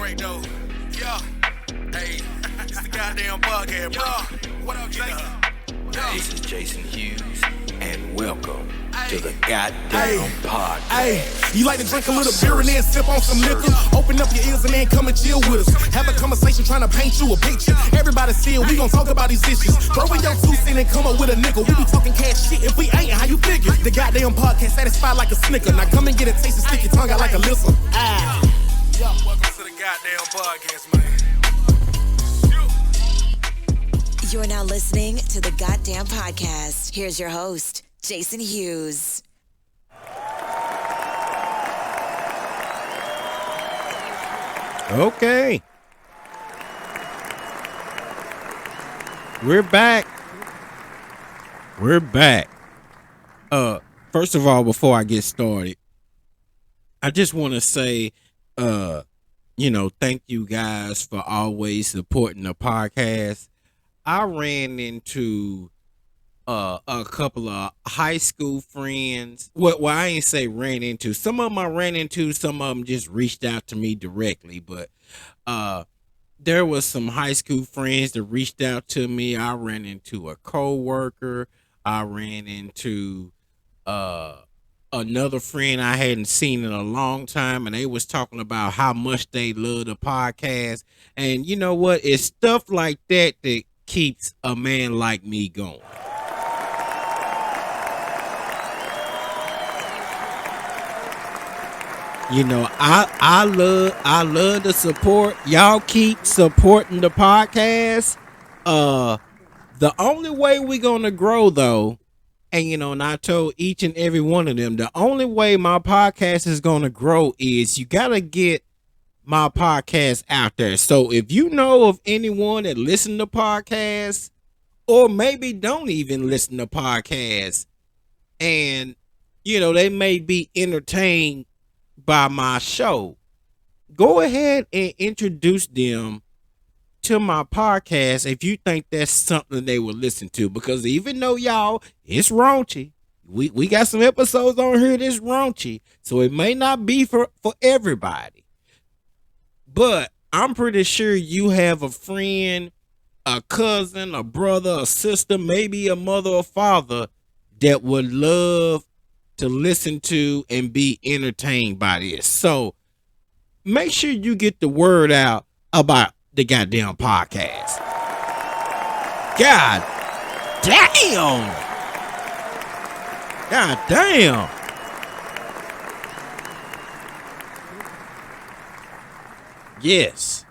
break though. Yeah. Hey, it's the goddamn podcast, bro. What up, Jason? This is Jason Hughes, and welcome to the goddamn podcast. Hey, you like to drink a little beer and then sip on some liquor? Open up your ears and then come and chill with us. Have a conversation trying to paint you a picture. Everybody see it, we gon' talk about these issues. Throw in your 2 cents and come up with a nickel. We be talking cash shit if we ain't, how you figure? The goddamn podcast satisfied like a snicker. Now come and get a taste and stick your tongue out like a lizard. Welcome to the goddamn podcast, man. You're now listening to the Goddamn Podcast. Here's your host, Jason Hughes. Okay. We're back. First of all, before I get started, I just want to say, thank you guys for always supporting the podcast. I ran into a couple of high school friends. Well, I ain't say ran into. Some of them I ran into. Some of them just reached out to me directly. But there was some high school friends that reached out to me. I ran into a coworker. I ran into another friend I hadn't seen in a long time, and they was talking about how much they love the podcast. And you know what? It's stuff like that that keeps a man like me going. You know, I love the support. Y'all keep supporting the podcast. The only way we're gonna grow though, and I told each and every one of them, the only way my podcast is gonna grow is you gotta get my podcast out there. So if you know of anyone that listen to podcasts, or maybe don't even listen to podcasts, and they may be entertained by my show, go ahead and introduce them to my podcast if you think that's something they will listen to. Because even though y'all, it's raunchy, we got some episodes on here that's raunchy, so it may not be for everybody. But I'm pretty sure you have a friend, a cousin, a brother, a sister, maybe a mother or father that would love to listen to and be entertained by this. So make sure you get the word out about the goddamn podcast. God damn. God damn. Yes.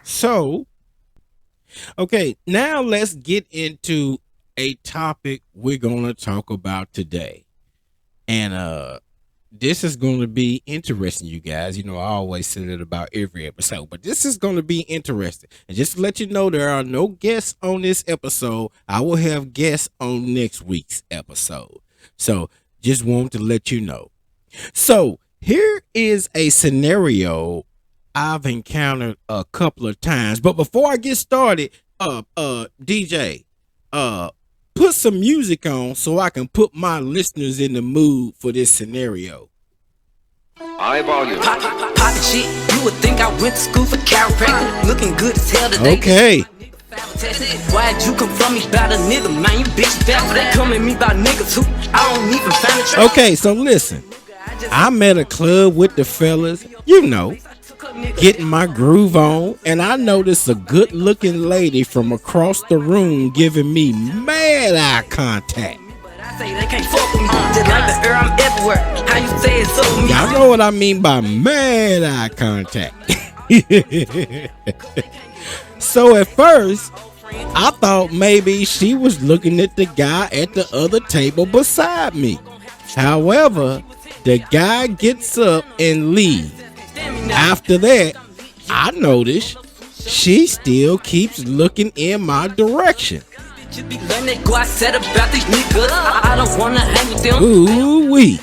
So, okay, now let's get into a topic we're going to talk about today. And this is going to be interesting, you guys. I always say it about every episode, but this is going to be interesting. And just to let you know, there are no guests on this episode. I will have guests on next week's episode. So, just want to let you know. So, here is a scenario I've encountered a couple of times. But before I get started, DJ, put some music on so I can put my listeners in the mood for this scenario. Eyeball you. Pop shit, you would think I went to school for chiropractic. Looking good as hell today. Okay. Why'd you come from me about a nigga, man? You bitch fat for that. Come at me about niggas who I don't even find a track. Okay, so listen. I'm at a club with the fellas, getting my groove on, and I noticed a good looking lady from across the room giving me mad eye contact. Y'all know what I mean by mad eye contact. So at first, I thought maybe she was looking at the guy at the other table beside me. However, the guy gets up and leaves. After that, I noticed she still keeps looking in my direction. Ooh-wee.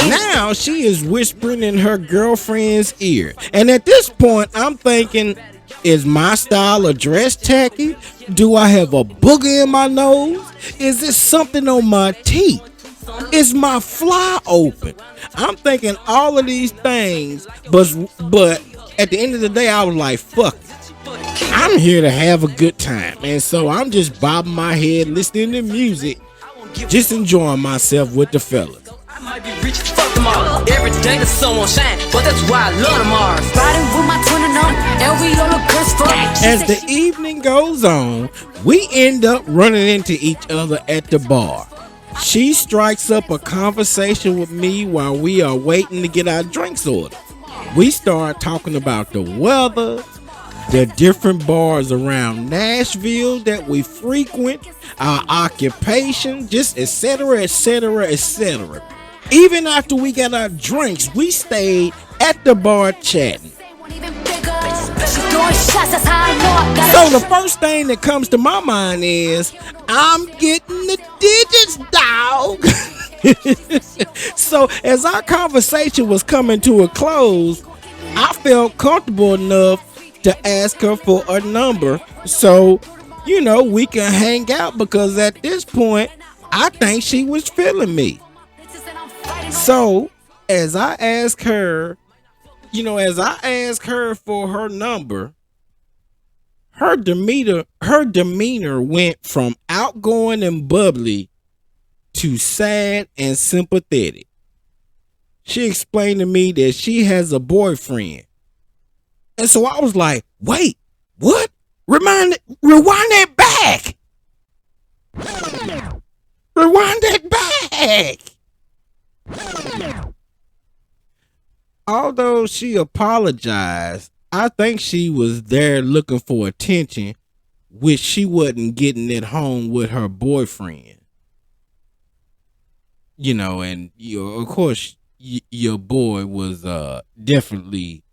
Now she is whispering in her girlfriend's ear. And at this point, I'm thinking, is my style of dress tacky? Do I have a booger in my nose? Is this something on my teeth? Is my fly open? I'm thinking all of these things, but at the end of the day, I was like, fuck it. I'm here to have a good time. And so I'm just bobbing my head, listening to music, just enjoying myself with the fellas. I might be rich, fuck them all. Every day the sun won't shine, but that's why I love them all. Riding with my twin and on, and we all look good for. As the evening goes on, we end up running into each other at the bar. She strikes up a conversation with me while we are waiting to get our drinks ordered. We start talking about the weather, the different bars around Nashville that we frequent, our occupation, just etc., etc., etc. Even after we got our drinks, we stayed at the bar chatting. So the first thing that comes to my mind is, I'm getting the digits, dog. So as our conversation was coming to a close, I felt comfortable enough to ask her for a number so, we can hang out, because at this point, I think she was feeling me. So as I asked her, for her number, her demeanor went from outgoing and bubbly to sad and sympathetic. She explained to me that she has a boyfriend. And so I was like, wait, what? Rewind that back. Rewind that back. Although she apologized, I think she was there looking for attention, which she wasn't getting at home with her boyfriend. And of course, your boy was definitely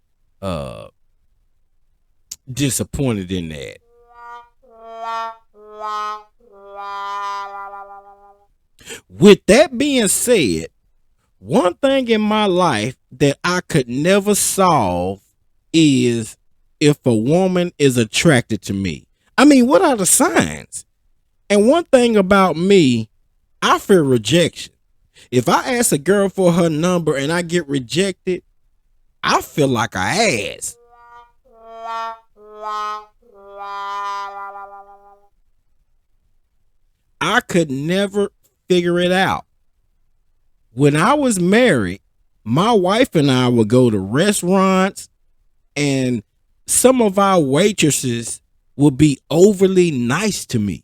disappointed in that. With that being said, one thing in my life that I could never solve is if a woman is attracted to me. I mean, what are the signs? And one thing about me, I fear rejection. If I ask a girl for her number and I get rejected, I feel like an ass. I could never figure it out. When I was married, my wife and I would go to restaurants, and some of our waitresses would be overly nice to me.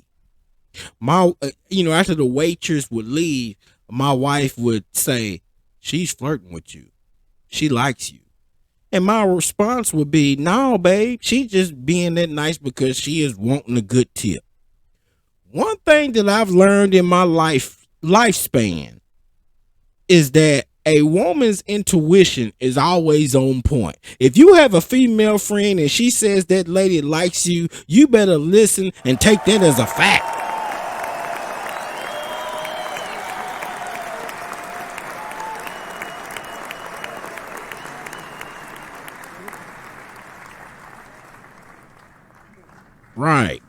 After the waitress would leave, my wife would say, she's flirting with you. She likes you. And my response would be, no, babe, she's just being that nice because she is wanting a good tip. One thing that I've learned in my lifespan is that a woman's intuition is always on point. If you have a female friend and she says that lady likes you, you better listen and take that as a fact. Right.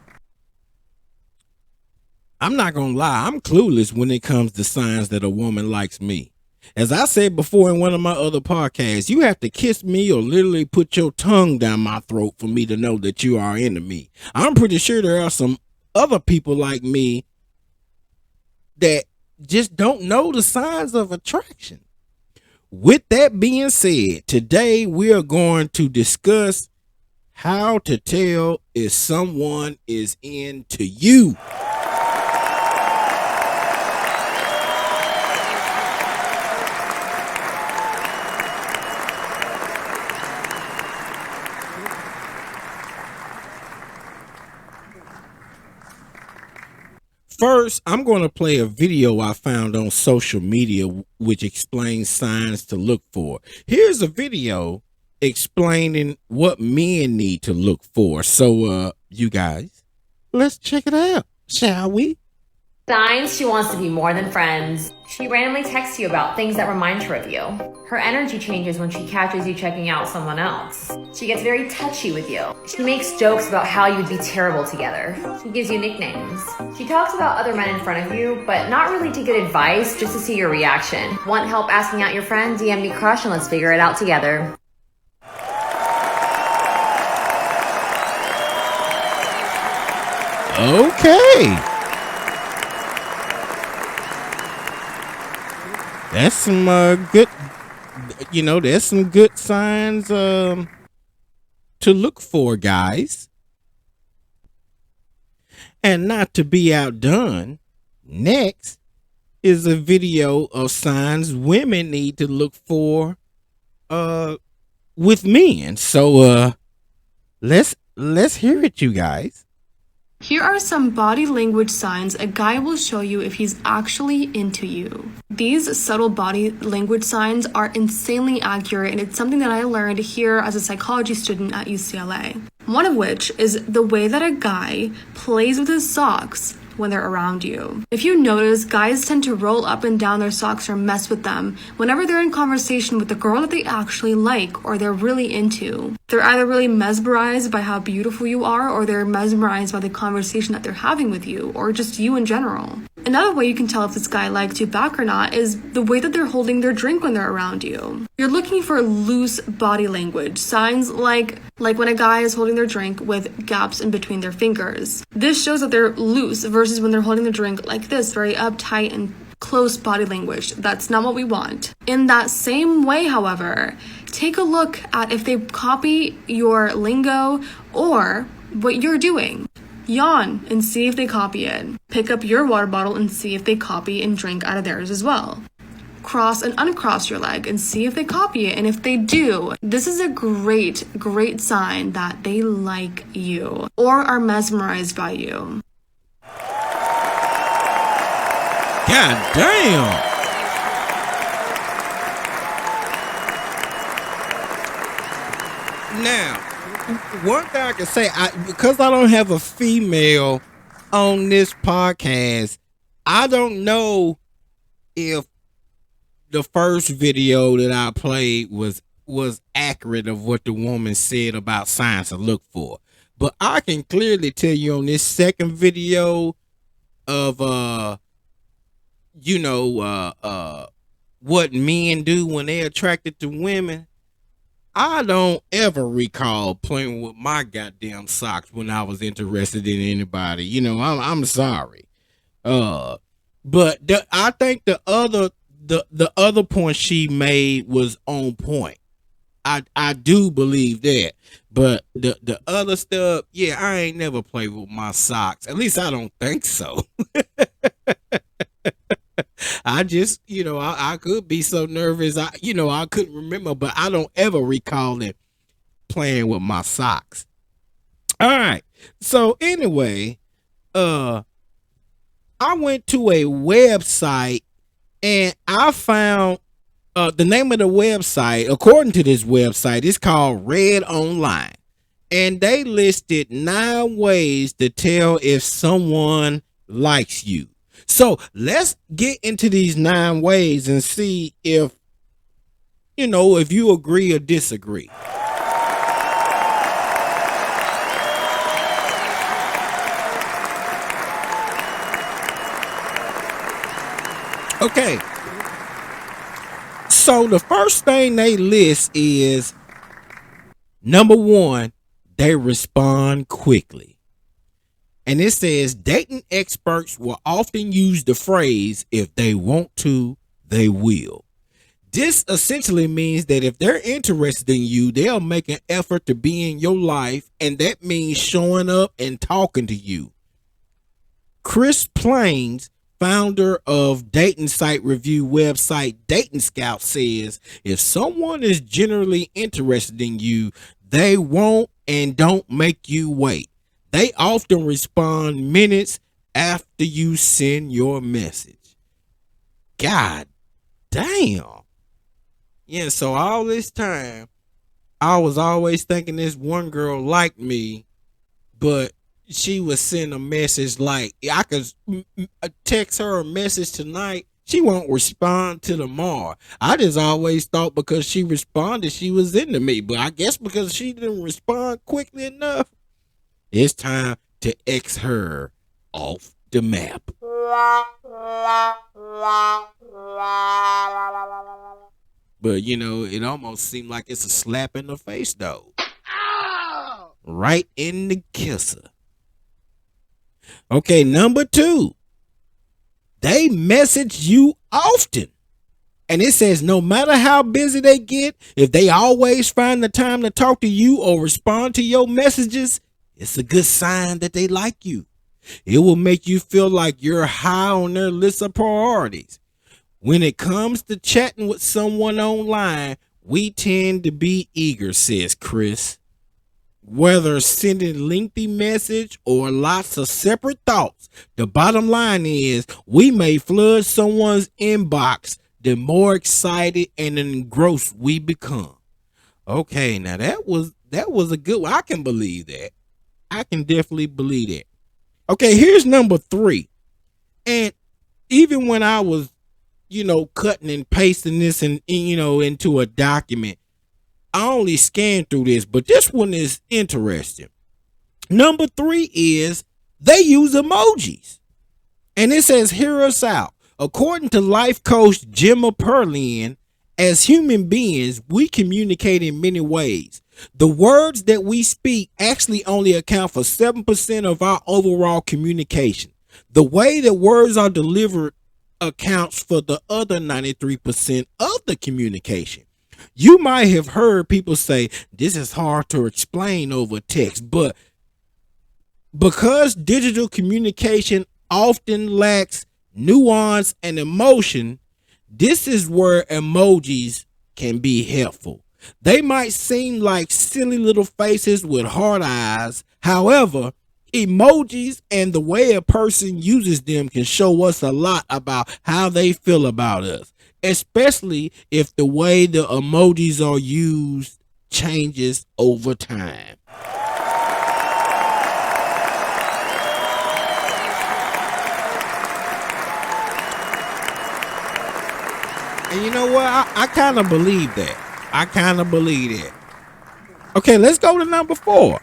I'm not gonna lie, I'm clueless when it comes to signs that a woman likes me. As I said before in one of my other podcasts, you have to kiss me or literally put your tongue down my throat for me to know that you are into me. I'm pretty sure there are some other people like me that just don't know the signs of attraction. With that being said, today we are going to discuss how to tell if someone is into you. First, I'm going to play a video I found on social media which explains signs to look for. Here's a video explaining what men need to look for. So, you guys, let's check it out, shall we? Signs she wants to be more than friends. She randomly texts you about things that remind her of you. Her energy changes when she catches you checking out someone else. She gets very touchy with you. She makes jokes about how you'd be terrible together. She gives you nicknames. She talks about other men in front of you, but not really to get advice, just to see your reaction. Want help asking out your friend? DM me crush and let's figure it out together. Okay. That's some good, there's some good signs to look for, guys. And not to be outdone, next is a video of signs women need to look for with men. So let's hear it, you guys. Here are some body language signs a guy will show you if he's actually into you. These subtle body language signs are insanely accurate, and it's something that I learned here as a psychology student at UCLA. One of which is the way that a guy plays with his socks when they're around you. If you notice, guys tend to roll up and down their socks or mess with them whenever they're in conversation with the girl that they actually like or they're really into. They're either really mesmerized by how beautiful you are, or they're mesmerized by the conversation that they're having with you, or just you in general. Another way you can tell if this guy likes you back or not is the way that they're holding their drink when they're around you. You're looking for loose body language, signs like when a guy is holding their drink with gaps in between their fingers. This shows that they're loose versus when they're holding the drink like this, very uptight and close body language. That's not what we want. In that same way, however, take a look at if they copy your lingo or what you're doing. Yawn and see if they copy it. Pick up your water bottle and see if they copy and drink out of theirs as well. Cross and uncross your leg and see if they copy it. And if they do, this is a great sign that they like you or are mesmerized by you. God damn. Now, one thing I can say, because I don't have a female on this podcast, I don't know if the first video that I played was accurate of what the woman said about signs to look for. But I can clearly tell you on this second video of what men do when they're attracted to women. I don't ever recall playing with my goddamn socks when I was interested in anybody. I'm sorry. But I think the other point she made was on point. I do believe that. But the other stuff, yeah, I ain't never played with my socks. At least I don't think so. I just, I could be so nervous. I couldn't remember, but I don't ever recall it playing with my socks. All right. So anyway, I went to a website and I found the name of the website. According to this website, it's called Red Online, and they listed 9 ways to tell if someone likes you. So let's get into these 9 ways and see if you agree or disagree. Okay. So the first thing they list is, number 1, they respond quickly. And it says dating experts will often use the phrase, if they want to, they will. This essentially means that if they're interested in you, they'll make an effort to be in your life, and that means showing up and talking to you. Chris Plains, founder of dating site review website Dating Scout, says if someone is generally interested in you, they won't and don't make you wait. They often respond minutes after you send your message. God damn. Yeah, so all this time, I was always thinking this one girl liked me, but she would send a message like, I could text her a message tonight. She won't respond to the more. I just always thought because she responded, she was into me. But I guess because she didn't respond quickly enough, it's time to X her off the map. But, you know, it almost seemed like it's a slap in the face, though. Right in the kisser. Okay, number 2. They message you often. And it says no matter how busy they get, if they always find the time to talk to you or respond to your messages, it's a good sign that they like you. It will make you feel like you're high on their list of priorities. When it comes to chatting with someone online, we tend to be eager, says Chris. Whether sending lengthy message or lots of separate thoughts, the bottom line is we may flood someone's inbox the more excited and engrossed we become. Okay, now that was a good one. I can believe that. I can definitely believe that. Okay, here's number 3. And even when I was, cutting and pasting this and into a document, I only scanned through this, but this one is interesting. Number 3 is they use emojis. And it says, hear us out. According to life coach Gemma Perlin, as human beings, we communicate in many ways. The words that we speak actually only account for 7% of our overall communication. The way that words are delivered accounts for the other 93% of the communication. You might have heard people say this is hard to explain over text, but because digital communication often lacks nuance and emotion, this is where emojis can be helpful. They might seem like silly little faces with hard eyes. However, emojis and the way a person uses them can show us a lot about how they feel about us, especially if the way the emojis are used changes over time. And you know what? I kind of believe that. Okay, let's go to number 4.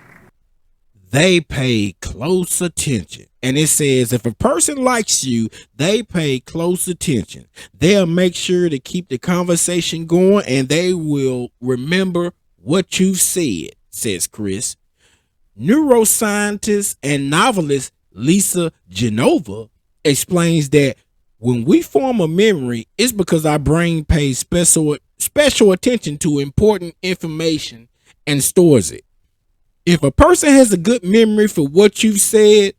They pay close attention. And it says if a person likes you, they pay close attention. They'll make sure to keep the conversation going and they will remember what you've said, says Chris. Neuroscientist and novelist Lisa Genova explains that when we form a memory, it's because our brain pays special attention to important information and stores it. If a person has a good memory for what you've said,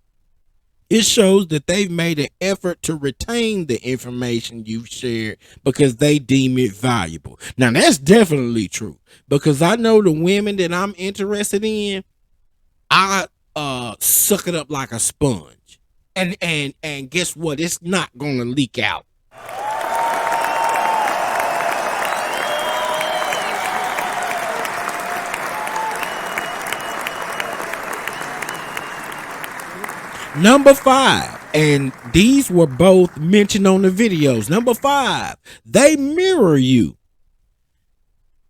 it shows that they've made an effort to retain the information you've shared because they deem it valuable. Now, that's definitely true because I know the women that I'm interested in, I suck it up like a sponge. And guess what? It's not going to leak out. Number 5, and these were both mentioned on the videos. Number 5, they mirror you.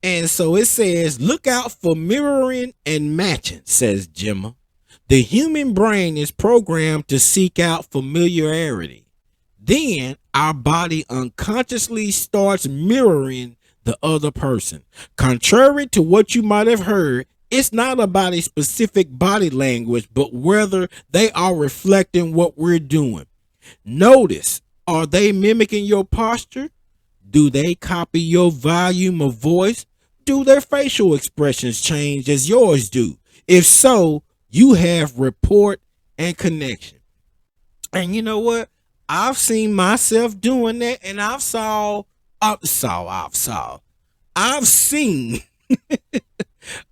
And so it says, look out for mirroring and matching, says Gemma. The human brain is programmed to seek out familiarity. Then our body unconsciously starts mirroring the other person. Contrary to what you might have heard, it's not about a specific body language, but whether they are reflecting what we're doing. Notice, are they mimicking your posture? Do they copy your volume of voice? Do their facial expressions change as yours do? If so, you have rapport and connection. And you know what? I've seen myself doing that, and I've seen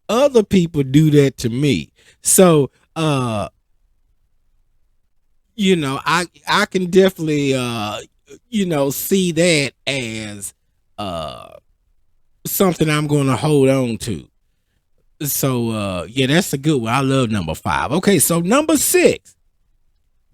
other people do that to me. So, I can definitely, see that as something I'm going to hold on to. So, that's a good one. I love number 5. Okay, so number 6,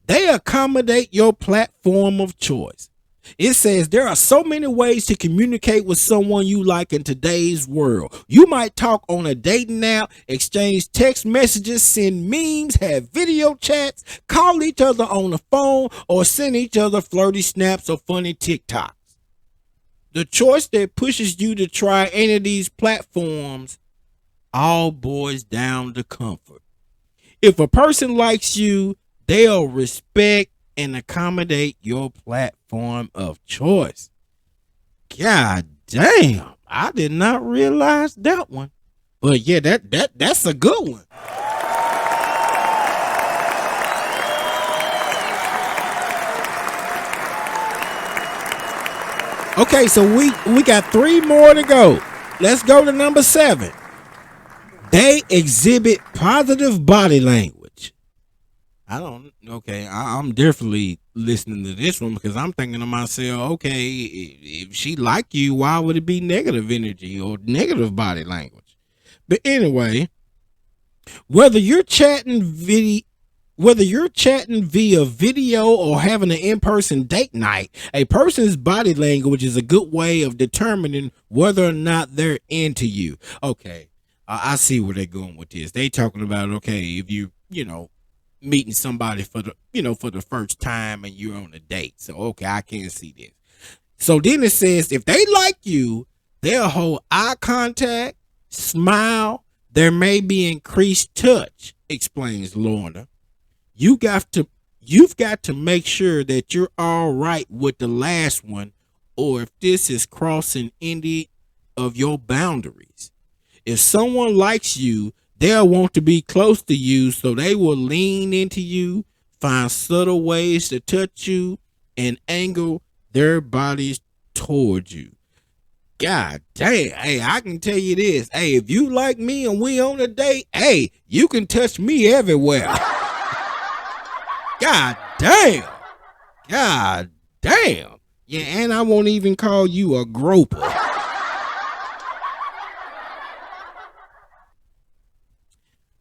they accommodate your platform of choice. It says there are so many ways to communicate with someone you like in today's world. You might talk on a dating app, exchange text messages, send memes, have video chats, call each other on the phone, or send each other flirty snaps or funny TikToks. The choice that pushes you to try any of these platforms all boils down to comfort. If a person likes you, they'll respect and accommodate your platform of choice. God damn, I did not realize that one. But yeah, that's a good one. Okay, so we got 3 more to go. Let's go to number 7. They exhibit positive body language. I'm definitely listening to this one because I'm thinking to myself, okay, if she like you, why would it be negative energy or negative body language? But anyway, whether you're chatting via video or having an in-person date night, a person's body language is a good way of determining whether or not they're into you. Okay, I see where they're going with this. They talking about, okay, if you meeting somebody for the first time and you're on a date. So, okay, I can see this. So then it says if they like you, they'll hold eye contact, smile. There may be increased touch, explains Lorna. You've got to make sure that you're all right with the last one, or if this is crossing any of your boundaries. If someone likes you, they'll want to be close to you, so they will lean into you, find subtle ways to touch you, and angle their bodies towards you. God damn, hey, I can tell you this. Hey, if you like me and we on a date, hey, you can touch me everywhere. God damn. God damn. Yeah, and I won't even call you a groper.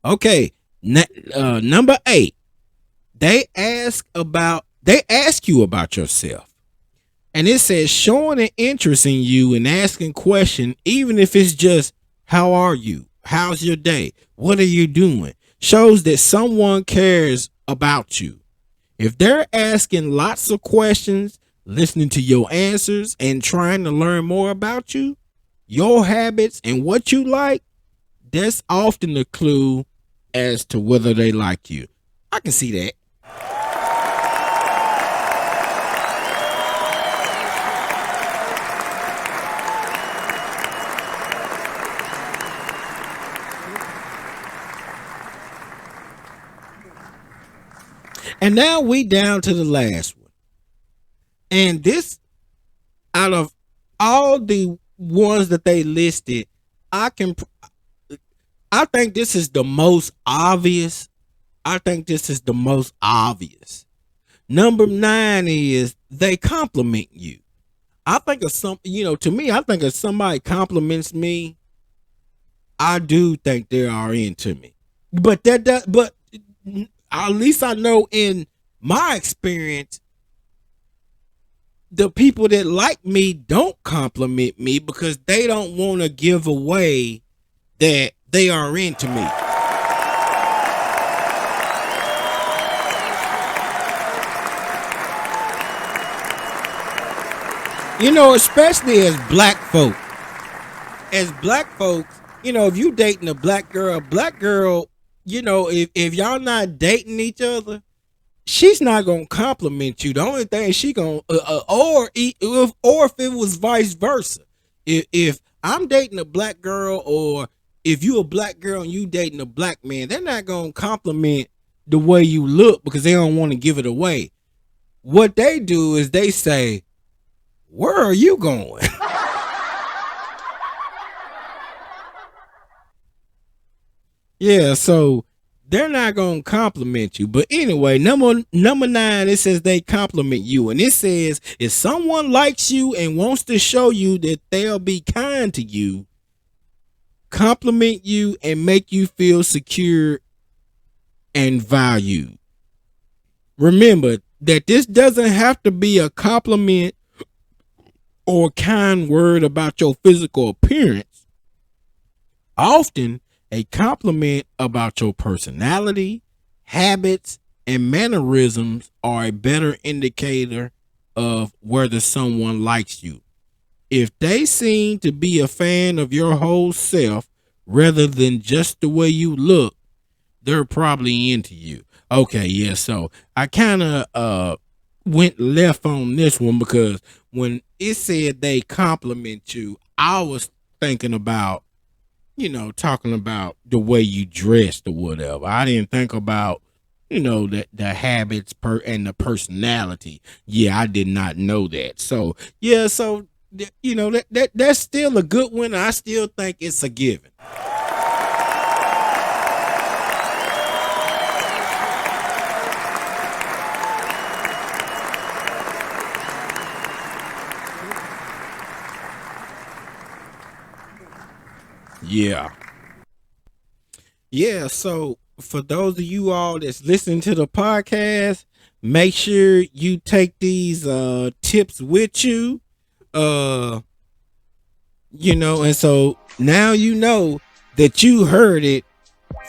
Okay, number 8. They ask you about yourself. And it says showing an interest in you and asking questions, even if it's just, how are you? How's your day? What are you doing? Shows that someone cares about you. If they're asking lots of questions, listening to your answers, and trying to learn more about you, your habits, and what you like, that's often the clue as to whether they like you. I can see that. And now we down to the last one. And this, out of all the ones that they listed, I think this is the most obvious. Number 9 is they compliment you. I think of to me, I think if somebody compliments me, I do think they are into me. But at least I know in my experience, the people that like me don't compliment me because they don't want to give away that they are into me. Especially as black folk. As black folks, if you dating a black girl, if y'all not dating each other, she's not gonna compliment you. The only thing she gonna, or if it was vice versa, if I'm dating a black girl, or if you a black girl and you dating a black man, they're not gonna compliment the way you look because they don't want to give it away. What they do is they say, "Where are you going?" Yeah, so they're not gonna compliment you. But anyway, number 9, it says they compliment you, and it says if someone likes you and wants to show you that they'll be kind to you, compliment you and make you feel secure and valued. Remember that this doesn't have to be a compliment or a kind word about your physical appearance. Often, a compliment about your personality, habits, and mannerisms are a better indicator of whether someone likes you. If they seem to be a fan of your whole self rather than just the way you look, they're probably into you. Okay, yeah, so I kind of went left on this one because when it said they compliment you, I was thinking about, talking about the way you dressed or whatever. I didn't think about, the habits and the personality. Yeah, I did not know that. So, yeah, so, that's still a good one. I still think it's a given. Yeah, so for those of you all that's listening to the podcast, make sure you take these tips with you. And so now you know that you heard it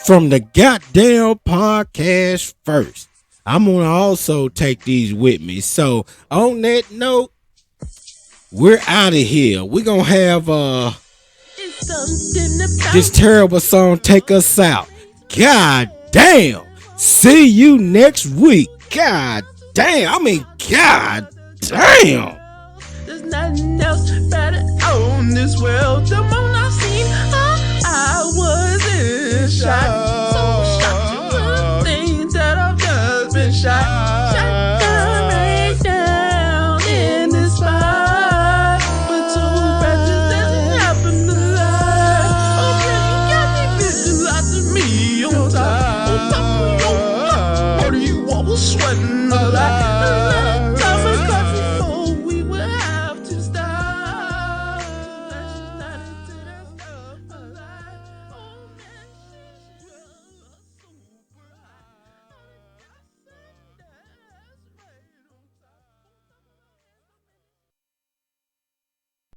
from the goddamn podcast first. I'm gonna also take these with me. So on that note, we're out of here. We're gonna have this terrible song take us out. God damn. See you next week. God damn. God damn. There's nothing else better on this world. The moment I seen her, I was in shock.